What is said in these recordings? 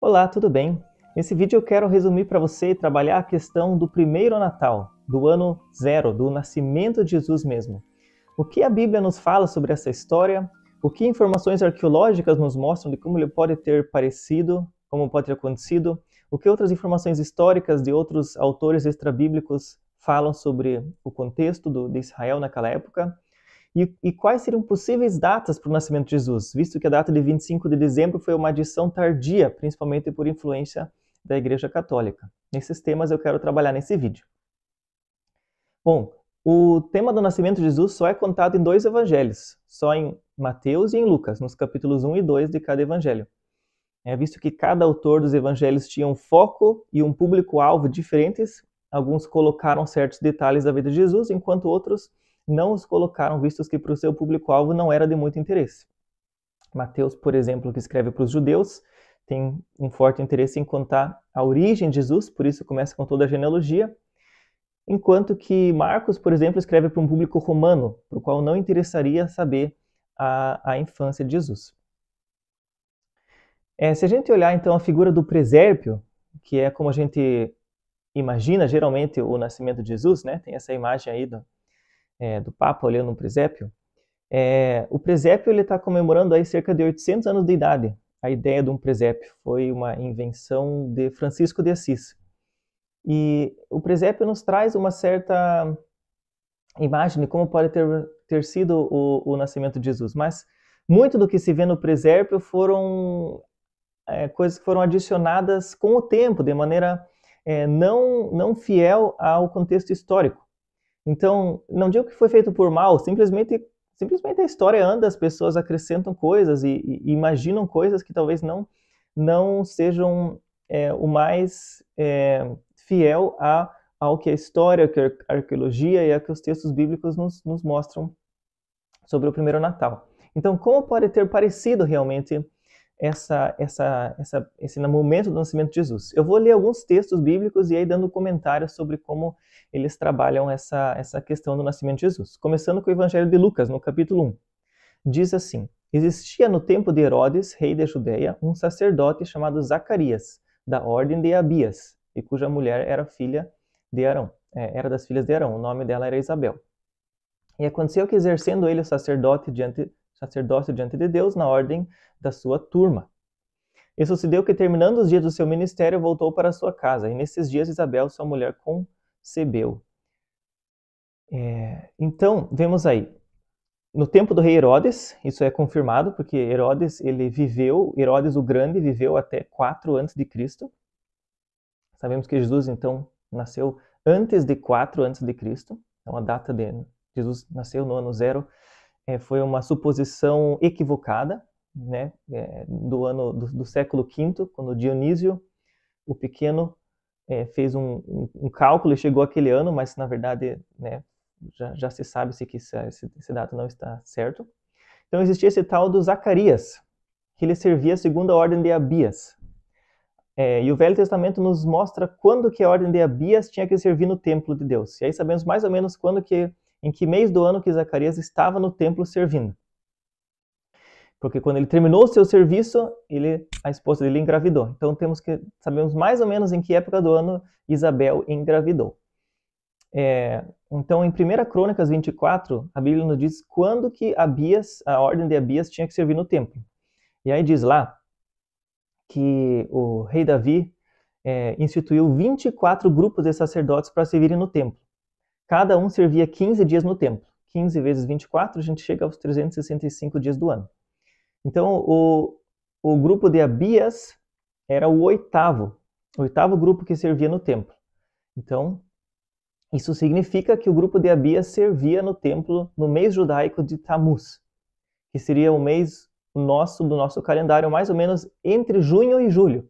Olá, tudo bem? Nesse vídeo eu quero resumir para você e trabalhar a questão do primeiro Natal, do ano zero, do nascimento de Jesus mesmo. O que a Bíblia nos fala sobre essa história? O que informações arqueológicas nos mostram de como ele pode ter parecido, como pode ter acontecido? O que outras informações históricas de outros autores extrabíblicos falam sobre o contexto de Israel naquela época? E quais seriam possíveis datas para o nascimento de Jesus, visto que a data de 25 de dezembro foi uma adição tardia, principalmente por influência da Igreja Católica. Nesses temas eu quero trabalhar nesse vídeo. Bom, o tema do nascimento de Jesus só é contado em dois evangelhos, só em Mateus e em Lucas, nos capítulos 1 e 2 de cada evangelho. Visto que cada autor dos evangelhos tinha um foco e um público-alvo diferentes, alguns colocaram certos detalhes da vida de Jesus, enquanto outros não os colocaram, vistos que para o seu público-alvo não era de muito interesse. Mateus, por exemplo, que escreve para os judeus, tem um forte interesse em contar a origem de Jesus, por isso começa com toda a genealogia, enquanto que Marcos, por exemplo, escreve para um público romano, para o qual não interessaria saber a infância de Jesus. Se a gente olhar então a figura do presépio, que é como a gente imagina geralmente o nascimento de Jesus, né? Tem essa imagem aí do Papa olhando um presépio. O presépio está comemorando aí cerca de 800 anos de idade. A ideia de um presépio foi uma invenção de Francisco de Assis. E o presépio nos traz uma certa imagem de como pode ter sido o nascimento de Jesus. Mas muito do que se vê no presépio foram coisas que foram adicionadas com o tempo, de maneira não fiel ao contexto histórico. Então, não digo que foi feito por mal, simplesmente a história anda, as pessoas acrescentam coisas e imaginam coisas que talvez não sejam o mais fiel ao que a história, que a arqueologia e que os textos bíblicos nos mostram sobre o primeiro Natal. Então, como pode ter parecido realmente esse momento do nascimento de Jesus? Eu vou ler alguns textos bíblicos e aí dando comentários sobre como eles trabalham essa questão do nascimento de Jesus. Começando com o Evangelho de Lucas, no capítulo 1. Diz assim: existia no tempo de Herodes, rei da Judeia, um sacerdote chamado Zacarias, da ordem de Abias, e cuja mulher era filha de Arão. Era das filhas de Arão, o nome dela era Isabel. E aconteceu que, exercendo ele o sacerdócio diante de Deus, na ordem da sua turma. E sucedeu que, terminando os dias do seu ministério, voltou para sua casa, e nesses dias Isabel, sua mulher, concebeu. Então, vemos aí, no tempo do rei Herodes, isso é confirmado, porque Herodes o Grande viveu até 4 a.C. Sabemos que Jesus, então, nasceu antes de 4 a.C., então a data de Jesus nasceu no ano zero foi uma suposição equivocada, né, do século V, quando Dionísio, o Pequeno, fez um cálculo e chegou àquele ano, mas na verdade, né, já se sabe que esse dado não está certo. Então existia esse tal do Zacarias, que ele servia segundo a ordem de Abias. E o Velho Testamento nos mostra quando que a ordem de Abias tinha que servir no templo de Deus. E aí sabemos mais ou menos em que mês do ano que Zacarias estava no templo servindo. Porque quando ele terminou o seu serviço, a esposa dele engravidou. Então sabemos mais ou menos em que época do ano Isabel engravidou. Então, em 1 Crônicas 24, a Bíblia nos diz quando que a ordem de Abias tinha que servir no templo. E aí diz lá que o rei Davi instituiu 24 grupos de sacerdotes para servirem no templo. Cada um servia 15 dias no templo. 15 vezes 24, a gente chega aos 365 dias do ano. Então, o grupo de Abias era o oitavo grupo que servia no templo. Então, isso significa que o grupo de Abias servia no templo no mês judaico de Tammuz, que seria o mês do nosso calendário, mais ou menos entre junho e julho.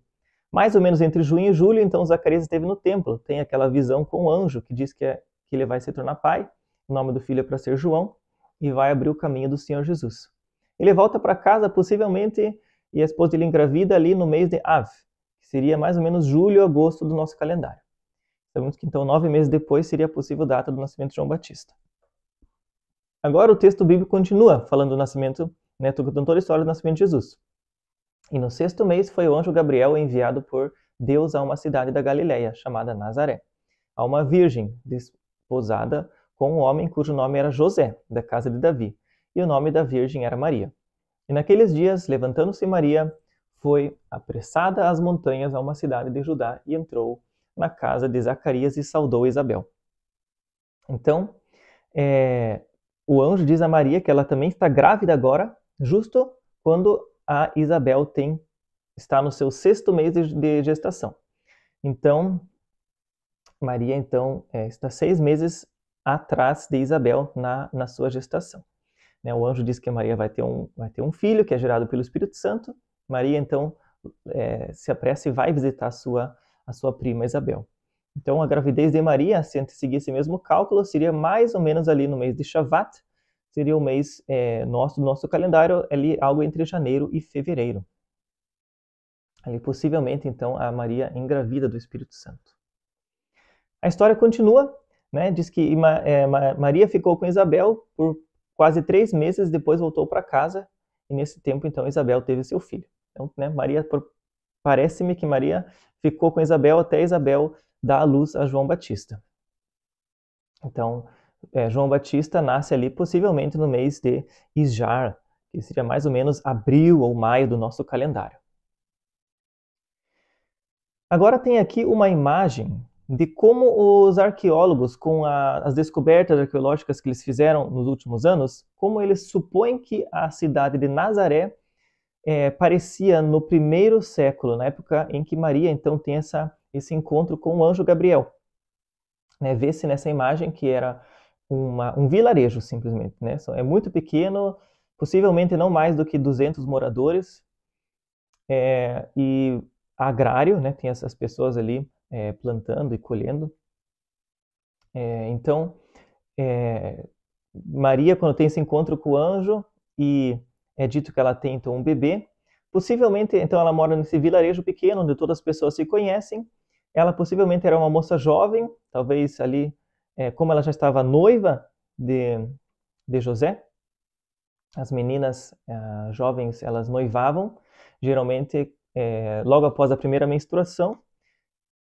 Mais ou menos entre junho e julho, então Zacarias esteve no templo. Tem aquela visão com o anjo que diz que ele vai se tornar pai, o nome do filho é para ser João, e vai abrir o caminho do Senhor Jesus. Ele volta para casa, possivelmente, e a esposa dele engravida ali no mês de Av, que seria mais ou menos julho, agosto do nosso calendário. Sabemos que então 9 meses depois seria a possível data do nascimento de João Batista. Agora o texto bíblico continua falando do nascimento, contando toda a história do nascimento de Jesus. E no 6º mês foi o anjo Gabriel enviado por Deus a uma cidade da Galileia, chamada Nazaré, a uma virgem desposada com um homem cujo nome era José, da casa de Davi, e o nome da virgem era Maria. E naqueles dias, levantando-se Maria, foi apressada às montanhas a uma cidade de Judá e entrou na casa de Zacarias e saudou Isabel. Então, o anjo diz a Maria que ela também está grávida agora, justo quando a Isabel está no seu 6º mês de gestação. Então, Maria está 6 meses atrás de Isabel na sua gestação. O anjo diz que Maria vai ter um filho que é gerado pelo Espírito Santo. Maria, então, se apressa e vai visitar a sua prima Isabel. Então, a gravidez de Maria, se a gente seguir esse mesmo cálculo, seria mais ou menos ali no mês de Shavat, seria o mês do nosso calendário, ali algo entre janeiro e fevereiro. Ali, possivelmente, então, a Maria engravida do Espírito Santo. A história continua, né? Diz que Maria ficou com Isabel por quase 3 meses, depois voltou para casa, e nesse tempo, então, Isabel teve seu filho. Então, né, parece-me que Maria ficou com Isabel até Isabel dar à luz a João Batista. Então, João Batista nasce ali possivelmente no mês de Isjar, que seria mais ou menos abril ou maio do nosso calendário. Agora tem aqui uma imagem de como os arqueólogos, com as descobertas arqueológicas que eles fizeram nos últimos anos, como eles supõem que a cidade de Nazaré parecia no 1º século, na época em que Maria então tem esse encontro com o anjo Gabriel. Vê-se nessa imagem que era um vilarejo, simplesmente. É muito pequeno, possivelmente não mais do que 200 moradores, e agrário, tem essas pessoas ali plantando e colhendo. Então, Maria, quando tem esse encontro com o anjo, e é dito que ela tem então um bebê, possivelmente então ela mora nesse vilarejo pequeno, onde todas as pessoas se conhecem. Ela possivelmente era uma moça jovem, talvez ali, como ela já estava noiva de José, as meninas jovens, elas noivavam, geralmente logo após a primeira menstruação,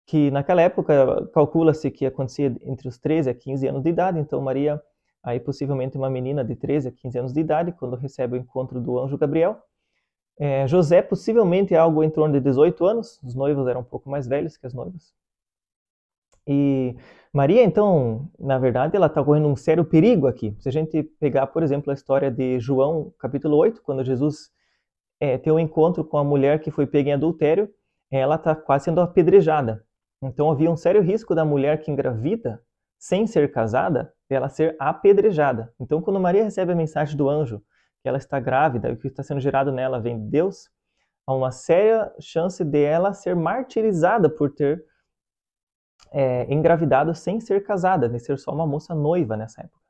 que naquela época calcula-se que acontecia entre os 13 a 15 anos de idade. Então Maria, aí possivelmente uma menina de 13 a 15 anos de idade, quando recebe o encontro do anjo Gabriel. José possivelmente algo em torno de 18 anos, os noivos eram um pouco mais velhos que as noivas. E Maria, então, na verdade, ela está correndo um sério perigo aqui. Se a gente pegar, por exemplo, a história de João, capítulo 8, quando Jesus tem um encontro com a mulher que foi pega em adultério, ela está quase sendo apedrejada. Então havia um sério risco da mulher que engravida, sem ser casada, ela ser apedrejada. Então quando Maria recebe a mensagem do anjo, que ela está grávida, e o que está sendo gerado nela vem de Deus, há uma séria chance de ela ser martirizada por ter engravidado sem ser casada, de ser só uma moça noiva nessa época.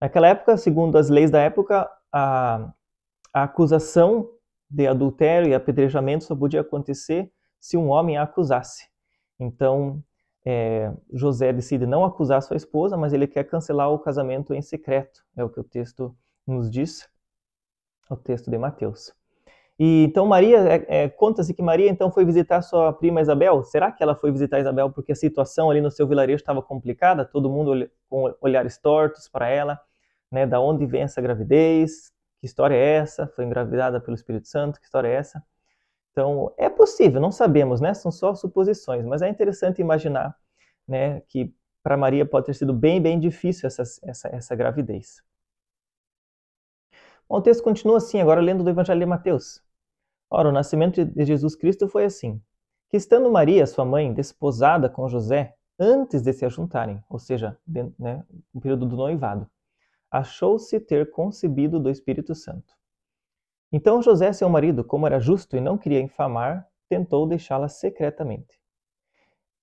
Naquela época, segundo as leis da época, a acusação de adultério e apedrejamento só podia acontecer se um homem a acusasse. Então, José decide não acusar sua esposa, mas ele quer cancelar o casamento em secreto. É o que o texto nos diz, o texto de Mateus. E então Maria, conta-se que Maria então foi visitar sua prima Isabel. Será que ela foi visitar Isabel porque a situação ali no seu vilarejo estava complicada? Todo mundo com olhares tortos para ela, né? Da onde vem essa gravidez? Que história é essa? Foi engravidada pelo Espírito Santo? Que história é essa? Então, é possível, não sabemos, né? São só suposições, mas é interessante imaginar, né, que para Maria pode ter sido bem, bem difícil essa gravidez. Bom, o texto continua assim, agora lendo do Evangelho de Mateus. Ora, o nascimento de Jesus Cristo foi assim, que estando Maria, sua mãe, desposada com José, antes de se ajuntarem, ou seja, no período do noivado, achou-se ter concebido do Espírito Santo. Então José, seu marido, como era justo e não queria infamar, tentou deixá-la secretamente.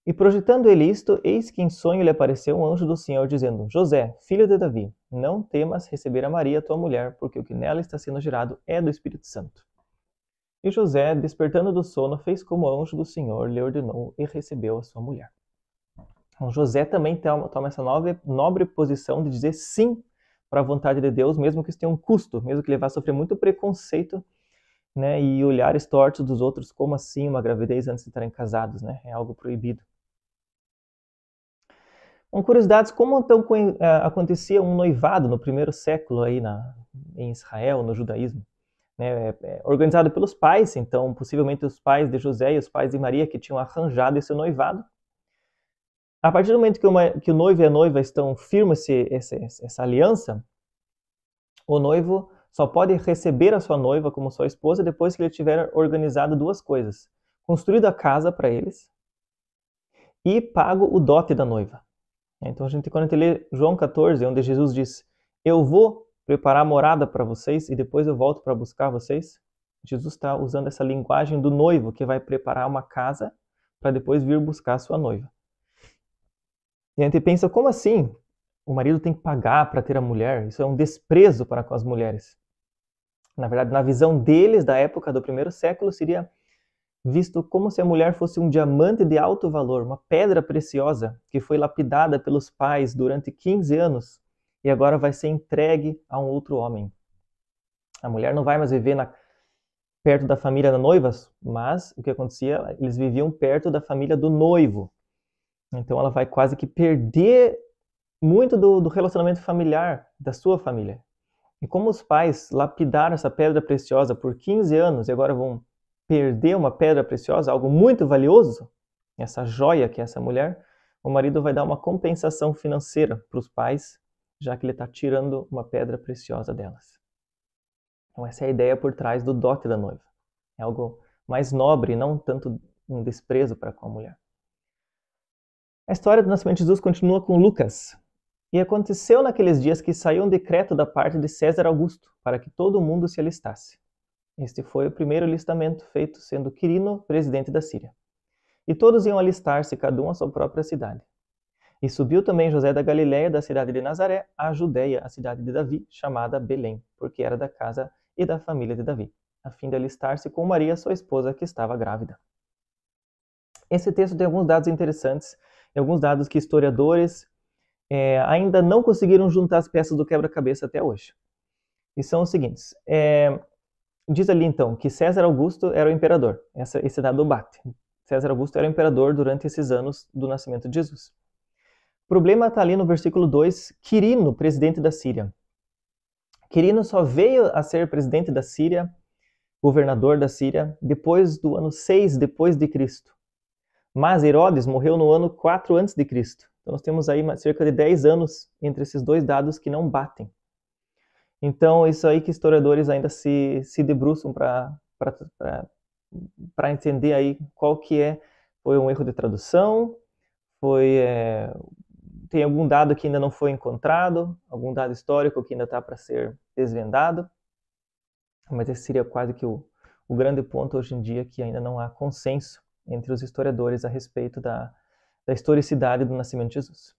E projetando ele isto, eis que em sonho lhe apareceu um anjo do Senhor, dizendo: José, filho de Davi, não temas receber a Maria, tua mulher, porque o que nela está sendo gerado é do Espírito Santo. E José, despertando do sono, fez como o anjo do Senhor lhe ordenou e recebeu a sua mulher. Então, José também toma essa nobre posição de dizer sim para a vontade de Deus, mesmo que isso tenha um custo, mesmo que ele vá sofrer muito preconceito né, e olhares tortos dos outros, como assim uma gravidez antes de estarem casados, né? É algo proibido. Uma curiosidade, como então acontecia um noivado no primeiro século aí em Israel, no judaísmo? Né, organizado pelos pais, então possivelmente os pais de José e os pais de Maria que tinham arranjado esse noivado. A partir do momento que o noivo e a noiva estão firmes essa aliança, o noivo só pode receber a sua noiva como sua esposa depois que ele tiver organizado duas coisas: construído a casa para eles e pago o dote da noiva. Então, quando a gente lê João 14, onde Jesus diz: eu vou preparar morada para vocês e depois eu volto para buscar vocês, Jesus está usando essa linguagem do noivo que vai preparar uma casa para depois vir buscar a sua noiva. E a gente pensa, como assim? O marido tem que pagar para ter a mulher? Isso é um desprezo para com as mulheres. Na verdade, na visão deles, da época do primeiro século, seria visto como se a mulher fosse um diamante de alto valor, uma pedra preciosa que foi lapidada pelos pais durante 15 anos e agora vai ser entregue a um outro homem. A mulher não vai mais viver perto da família da noiva, mas o que acontecia, eles viviam perto da família do noivo. Então ela vai quase que perder muito do relacionamento familiar da sua família. E como os pais lapidaram essa pedra preciosa por 15 anos e agora vão perder uma pedra preciosa, algo muito valioso, essa joia que é essa mulher, o marido vai dar uma compensação financeira para os pais, já que ele está tirando uma pedra preciosa delas. Então essa é a ideia por trás do dote da noiva. É algo mais nobre, não tanto um desprezo para com a mulher. A história do nascimento de Jesus continua com Lucas. E aconteceu naqueles dias que saiu um decreto da parte de César Augusto para que todo mundo se alistasse. Este foi o primeiro alistamento feito sendo Quirino presidente da Síria. E todos iam alistar-se, cada um à sua própria cidade. E subiu também José da Galiléia, da cidade de Nazaré, à Judéia, a cidade de Davi, chamada Belém, porque era da casa e da família de Davi, a fim de alistar-se com Maria, sua esposa, que estava grávida. Esse texto tem alguns dados interessantes, e alguns dados que historiadores ainda não conseguiram juntar as peças do quebra-cabeça até hoje. E são os seguintes. Diz ali então que César Augusto era o imperador. Esse dado bate. César Augusto era o imperador durante esses anos do nascimento de Jesus. O problema está ali no versículo 2, Quirino, presidente da Síria. Quirino só veio a ser presidente da Síria, governador da Síria, depois do ano 6 depois de Cristo. Mas Herodes morreu no ano 4 antes de Cristo. Então nós temos aí cerca de 10 anos entre esses dois dados que não batem. Então isso aí que historiadores ainda se debruçam para entender aí qual que foi um erro de tradução, tem algum dado que ainda não foi encontrado, algum dado histórico que ainda está para ser desvendado, mas esse seria quase que o grande ponto hoje em dia, que ainda não há consenso entre os historiadores a respeito da historicidade do nascimento de Jesus.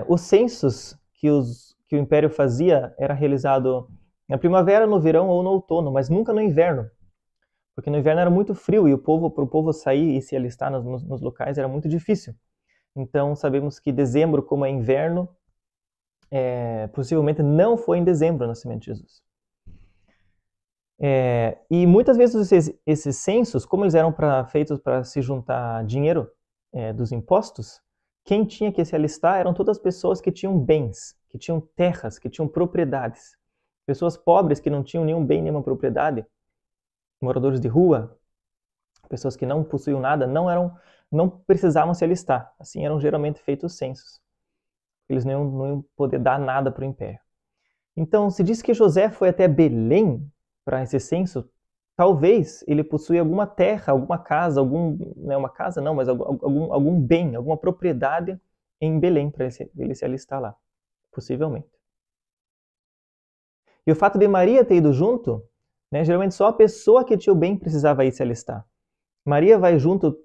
Os censos que o Império fazia era realizado na primavera, no verão ou no outono, mas nunca no inverno, porque no inverno era muito frio e para o povo sair e se alistar nos locais era muito difícil. Então sabemos que dezembro, como é inverno, possivelmente não foi em dezembro o nascimento de Jesus. E muitas vezes esses censos, como eles eram feitos para se juntar dinheiro dos impostos, quem tinha que se alistar eram todas as pessoas que tinham bens, que tinham terras, que tinham propriedades. Pessoas pobres que não tinham nenhum bem, nenhuma propriedade, moradores de rua, pessoas que não possuíam nada, não precisavam se alistar. Assim eram geralmente feitos os censos. Eles não iam poder dar nada para o império. Então, se diz que José foi até Belém para esse censo, talvez ele possui alguma terra, alguma casa, não é uma casa não, mas algum bem, alguma propriedade em Belém para ele se alistar lá, possivelmente. E o fato de Maria ter ido junto, né, geralmente só a pessoa que tinha o bem precisava ir se alistar. Maria vai junto,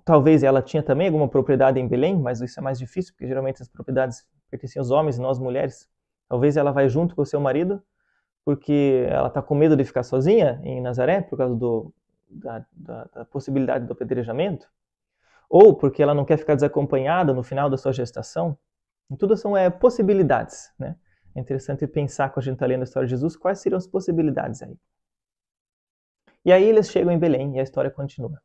talvez ela tinha também alguma propriedade em Belém, mas isso é mais difícil, porque geralmente as propriedades pertenciam aos homens e não às mulheres. Talvez ela vai junto com o seu marido, porque ela está com medo de ficar sozinha em Nazaré, por causa da possibilidade do apedrejamento, ou porque ela não quer ficar desacompanhada no final da sua gestação. E tudo são possibilidades, né? É interessante pensar, quando a gente está lendo a história de Jesus, quais seriam as possibilidades aí. E aí eles chegam em Belém e a história continua.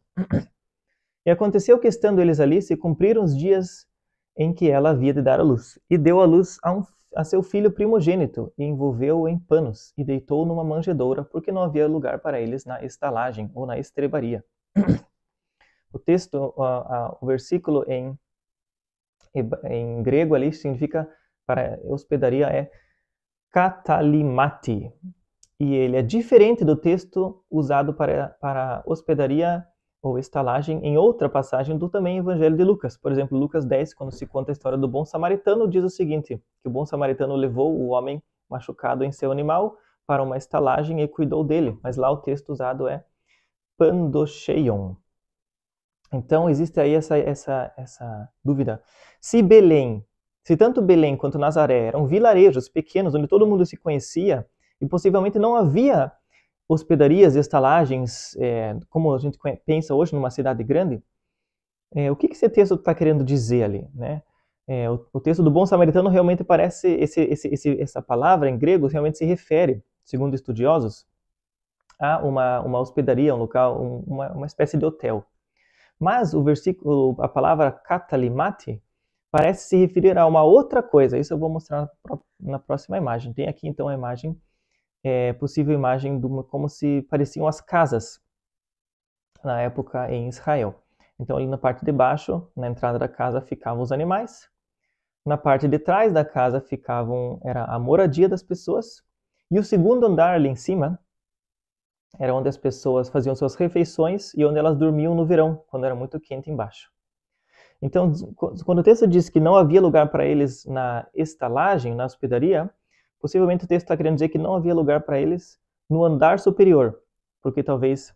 E aconteceu que, estando eles ali, se cumpriram os dias em que ela havia de dar à luz. E deu à luz a seu filho primogênito, e envolveu-o em panos, e deitou-o numa manjedoura, porque não havia lugar para eles na estalagem ou na estrebaria. O texto, o versículo em grego ali significa, para hospedaria, é katalimati. E ele é diferente do texto usado para hospedaria ou estalagem em outra passagem do também Evangelho de Lucas. Por exemplo, Lucas 10, quando se conta a história do bom samaritano, diz o seguinte, que o bom samaritano levou o homem machucado em seu animal para uma estalagem e cuidou dele. Mas lá o texto usado é pandocheion. Então existe aí essa dúvida. Se tanto Belém quanto Nazaré eram vilarejos pequenos, onde todo mundo se conhecia, e possivelmente não havia hospedarias e estalagens, como a gente pensa hoje numa cidade grande, o que esse texto está querendo dizer ali, né? O texto do bom samaritano realmente parece, essa palavra em grego realmente se refere, segundo estudiosos, a uma hospedaria, um local, uma espécie de hotel. Mas a palavra katalimati, parece se referir a uma outra coisa. Isso eu vou mostrar na próxima imagem. Tem aqui então a imagem, possível imagem de como se pareciam as casas na época em Israel. Então ali na parte de baixo, na entrada da casa, ficavam os animais. Na parte de trás da casa era a moradia das pessoas. E o segundo andar ali em cima era onde as pessoas faziam suas refeições e onde elas dormiam no verão, quando era muito quente embaixo. Então, quando o texto diz que não havia lugar para eles na estalagem, na hospedaria, possivelmente o texto está querendo dizer que não havia lugar para eles no andar superior, porque talvez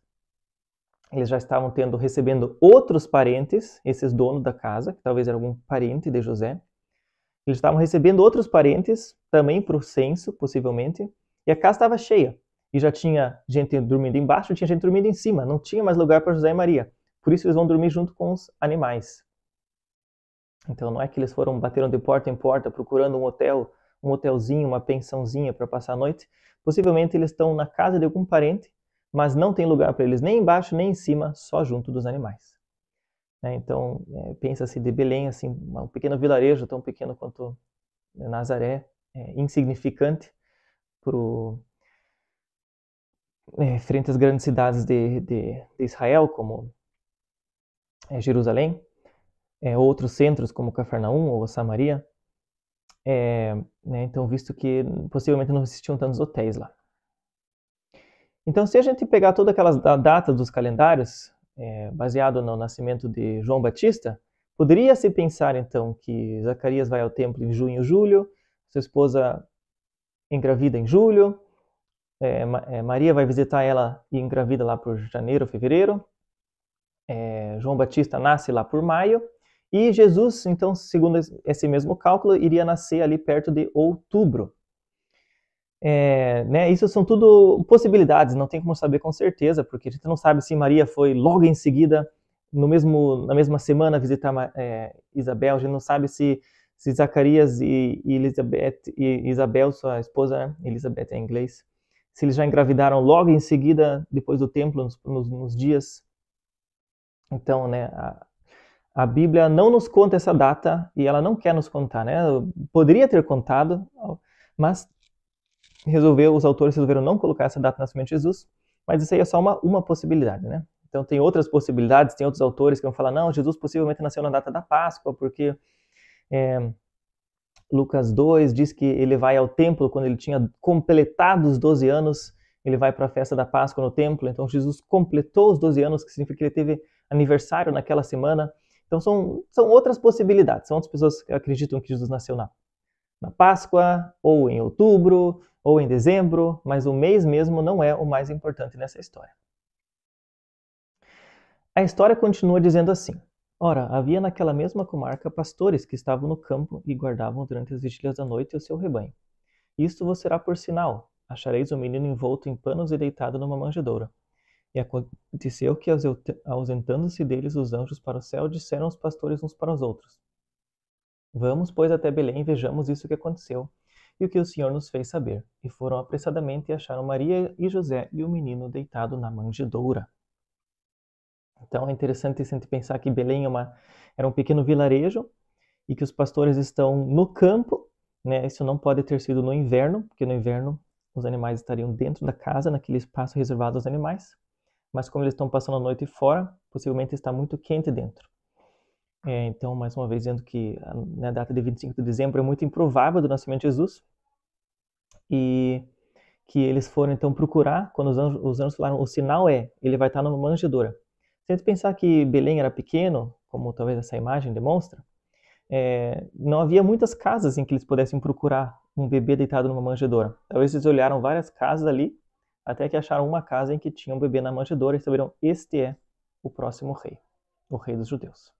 eles já estavam recebendo outros parentes, esses donos da casa, que talvez era algum parente de José. Eles estavam recebendo outros parentes, também para o censo, possivelmente, e a casa estava cheia. E já tinha gente dormindo embaixo, tinha gente dormindo em cima. Não tinha mais lugar para José e Maria. Por isso eles vão dormir junto com os animais. Então não é que eles bateram de porta em porta procurando um hotelzinho, uma pensãozinha para passar a noite. Possivelmente eles estão na casa de algum parente, mas não tem lugar para eles nem embaixo nem em cima, só junto dos animais. Então pensa-se de Belém, assim, um pequeno vilarejo, tão pequeno quanto Nazaré, insignificante frente às grandes cidades de Israel, como Jerusalém, outros centros como Cafarnaum ou Samaria. Então, visto que possivelmente não existiam tantos hotéis lá. Então, se a gente pegar todas aquelas datas dos calendários, baseado no nascimento de João Batista, poderia-se pensar, então, que Zacarias vai ao templo em junho, julho, sua esposa engravida em julho, Maria vai visitar ela e engravida lá por janeiro, fevereiro, João Batista nasce lá por maio, e Jesus, então, segundo esse mesmo cálculo, iria nascer ali perto de outubro. Isso são tudo possibilidades, não tem como saber com certeza, porque a gente não sabe se Maria foi logo em seguida, na mesma semana, visitar Isabel. A gente não sabe se Zacarias e Isabel, sua esposa, Elizabeth em inglês, se eles já engravidaram logo em seguida, depois do templo, nos dias. Então, a Bíblia não nos conta essa data e ela não quer nos contar, né? Poderia ter contado, mas os autores resolveram não colocar essa data do nascimento de Jesus, mas isso aí é só uma possibilidade, né? Então tem outras possibilidades, tem outros autores que vão falar, não, Jesus possivelmente nasceu na data da Páscoa, porque Lucas 2 diz que ele vai ao templo quando ele tinha completado os 12 anos, ele vai para a festa da Páscoa no templo, então Jesus completou os 12 anos, que significa que ele teve aniversário naquela semana. Então são outras possibilidades, são outras pessoas que acreditam que Jesus nasceu na Páscoa, ou em outubro, ou em dezembro, mas o mês mesmo não é o mais importante nessa história. A história continua dizendo assim: ora, havia naquela mesma comarca pastores que estavam no campo e guardavam durante as vigílias da noite o seu rebanho. Isto vos será por sinal: achareis o menino envolto em panos e deitado numa manjedoura. E aconteceu que, ausentando-se deles os anjos para o céu, disseram os pastores uns para os outros: vamos, pois, até Belém e vejamos isso que aconteceu, e o que o Senhor nos fez saber. E foram apressadamente e acharam Maria e José e o menino deitado na manjedoura. Então é interessante a gente pensar que Belém era um pequeno vilarejo e que os pastores estão no campo, né? Isso não pode ter sido no inverno, porque no inverno os animais estariam dentro da casa, naquele espaço reservado aos animais. Mas como eles estão passando a noite fora, possivelmente está muito quente dentro. Então, mais uma vez, dizendo que a data de 25 de dezembro é muito improvável do nascimento de Jesus. E que eles foram então procurar, quando os anjos falaram, o sinal ele vai estar numa manjedoura. Se a gente pensar que Belém era pequeno, como talvez essa imagem demonstra, não havia muitas casas em que eles pudessem procurar um bebê deitado numa manjedoura. Talvez eles olharam várias casas ali, até que acharam uma casa em que tinha um bebê na manjedoura e saberam, este é o próximo rei, o rei dos judeus.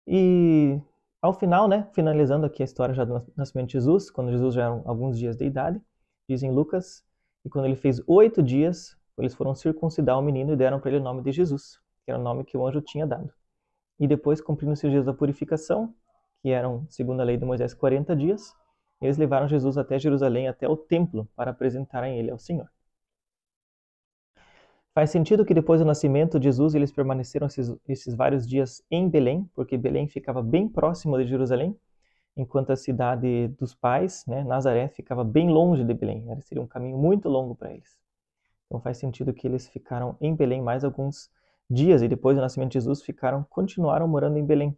E ao final, né, finalizando aqui a história já do nascimento de Jesus, quando Jesus já era alguns dias de idade, diz em Lucas, e quando ele fez 8 dias, eles foram circuncidar o menino e deram para ele o nome de Jesus, que era o nome que o anjo tinha dado. E depois, cumprindo-se os dias da purificação, que eram, segundo a lei de Moisés, 40 dias, eles levaram Jesus até Jerusalém, até o templo, para apresentarem ele ao Senhor. Faz sentido que depois do nascimento de Jesus, eles permaneceram esses vários dias em Belém, porque Belém ficava bem próximo de Jerusalém, enquanto a cidade dos pais, né, Nazaré, ficava bem longe de Belém. Seria um caminho muito longo para eles. Então faz sentido que eles ficaram em Belém mais alguns dias e depois do nascimento de Jesus continuaram morando em Belém.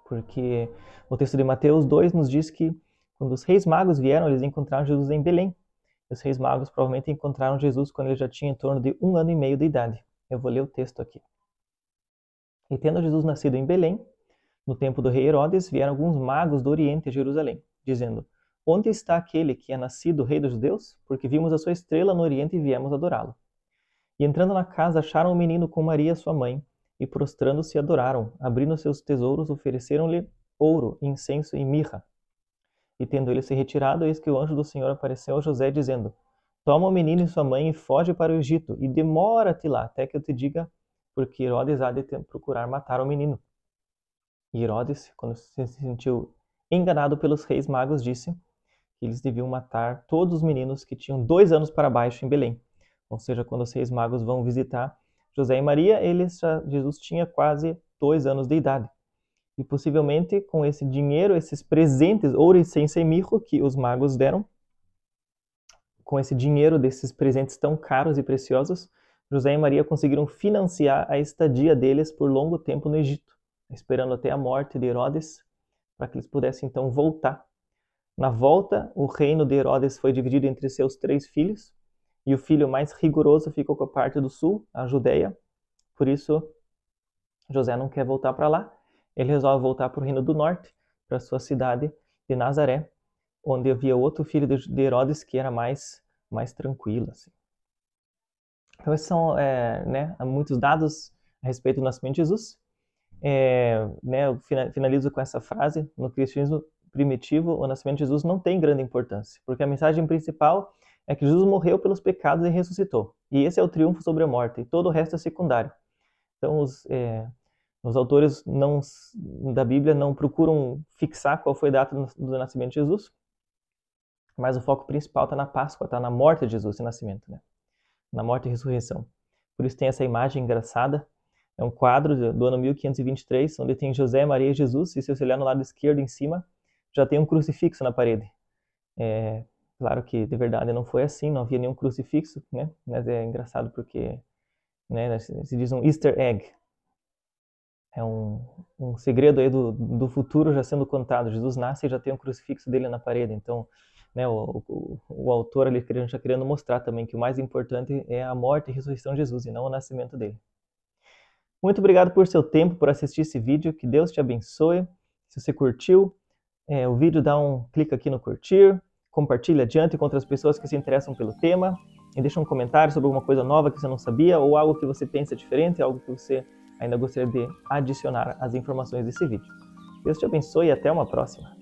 Porque o texto de Mateus 2 nos diz que quando os reis magos vieram, eles encontraram Jesus em Belém. Os reis magos provavelmente encontraram Jesus quando ele já tinha em torno de 1 ano e meio de idade. Eu vou ler o texto aqui. E tendo Jesus nascido em Belém, no tempo do rei Herodes, vieram alguns magos do Oriente a Jerusalém, dizendo, onde está aquele que é nascido rei dos judeus? Porque vimos a sua estrela no Oriente e viemos adorá-lo. E entrando na casa, acharam o menino com Maria, sua mãe, e prostrando-se adoraram. Abrindo seus tesouros, ofereceram-lhe ouro, incenso e mirra. E tendo ele se retirado, eis que o anjo do Senhor apareceu a José, dizendo, toma o menino e sua mãe e foge para o Egito, e demora-te lá, até que eu te diga, porque Herodes há de procurar matar o menino. E Herodes, quando se sentiu enganado pelos reis magos, disse que eles deviam matar todos os meninos que tinham 2 anos para baixo em Belém. Ou seja, quando os reis magos vão visitar José e Maria, Jesus tinha quase 2 anos de idade. E possivelmente com esse dinheiro, esses presentes, ouro, incenso e mirra que os magos deram, com esse dinheiro desses presentes tão caros e preciosos, José e Maria conseguiram financiar a estadia deles por longo tempo no Egito, esperando até a morte de Herodes, para que eles pudessem então voltar. Na volta, o reino de Herodes foi dividido entre seus 3 filhos, e o filho mais rigoroso ficou com a parte do sul, a Judéia. Por isso, José não quer voltar para lá. Ele resolve voltar para o reino do norte, para a sua cidade de Nazaré, onde havia outro filho de Herodes que era mais tranquilo. Assim. Então, esses são muitos dados a respeito do nascimento de Jesus. Eu finalizo com essa frase, no cristianismo primitivo, o nascimento de Jesus não tem grande importância, porque a mensagem principal é que Jesus morreu pelos pecados e ressuscitou. E esse é o triunfo sobre a morte, e todo o resto é secundário. Então, os autores da Bíblia não procuram fixar qual foi a data do nascimento de Jesus, mas o foco principal está na Páscoa, está na morte de Jesus, esse nascimento, né? Na morte e ressurreição. Por isso tem essa imagem engraçada. É um quadro do ano 1523, onde tem José, Maria e Jesus, e se você olhar no lado esquerdo em cima, já tem um crucifixo na parede. Claro que de verdade não foi assim, não havia nenhum crucifixo, né? Mas é engraçado porque, né, se diz um easter egg. É um segredo aí do futuro já sendo contado. Jesus nasce e já tem um crucifixo dele na parede. Então, né, o autor ali já querendo mostrar também que o mais importante é a morte e a ressurreição de Jesus e não o nascimento dele. Muito obrigado por seu tempo, por assistir esse vídeo. Que Deus te abençoe. Se você curtiu o vídeo, dá um clique aqui no curtir. Compartilhe adiante com outras pessoas que se interessam pelo tema. E deixa um comentário sobre alguma coisa nova que você não sabia ou algo que você pensa diferente, algo que você ainda gostaria de adicionar às informações desse vídeo. Deus te abençoe e até uma próxima.